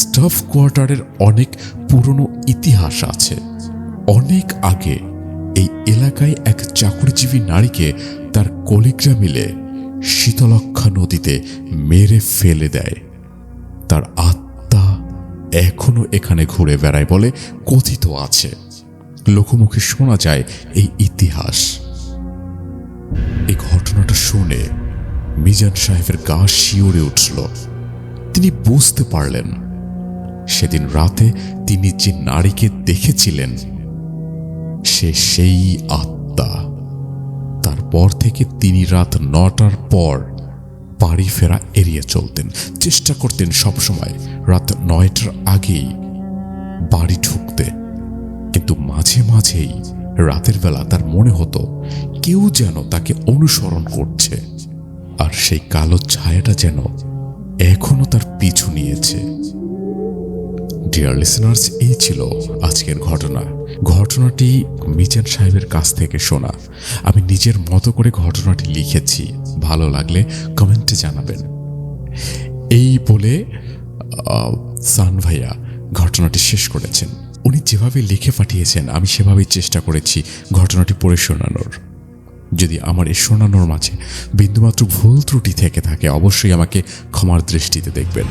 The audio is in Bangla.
স্টাফ কোয়ার্টারের অনেক পুরনো ইতিহাস আছে। অনেক আগে এই এলাকায় এক চাকরিজীবী নারীকে তার কলিগরা মিলে শীতলক্ষা নদীতে মেরে ফেলে দেয়। তার আত্মা এখনো এখানে ঘুরে বেড়ায় বলে কথিত আছে। লোকমুখে শোনা যায় এই ইতিহাস। এই ঘটনাটা শুনে মিজান সাহেবের গা শিউরে উঠল। তিনি বুঝতে পারলেন সেদিন রাতে তিনি যে নারীকে দেখেছিলেন সে সেই আত্মা। তারপর থেকে তিনি রাত 9টার পর বাড়ি ফেরা এড়িয়ে চলতেন। চেষ্টা করতেন সবসময় রাত 9টার আগেই বাড়ি ঢুকতে। কিন্তু মাঝে মাঝেই রাতের বেলা তার মনে হতো কেউ যেন তাকে অনুসরণ করছে, আর সেই কালো ছায়াটা যেন এখনো তার পিছু নিয়েছে। ডিয়ার লিসেনার্স, এই ছিল আজকের ঘটনা। ঘটনাটি মিজান সাহেবের কাছ থেকে শোনা। আমি নিজের মতো করে ঘটনাটি লিখেছি। ভালো লাগলে কমেন্টে জানাবেন। এই বলে সান ভাইয়া ঘটনাটি শেষ করেছেন। উনি যেভাবে লিখে পাঠিয়েছেন আমি সেভাবেই চেষ্টা করেছি ঘটনাটি পড়ে শোনানোর। যদি আমার এই শোনানোর মাঝে বিন্দুমাত্র ভুল ত্রুটি থেকে থাকে অবশ্যই আমাকে ক্ষমার দৃষ্টিতে দেখবেন।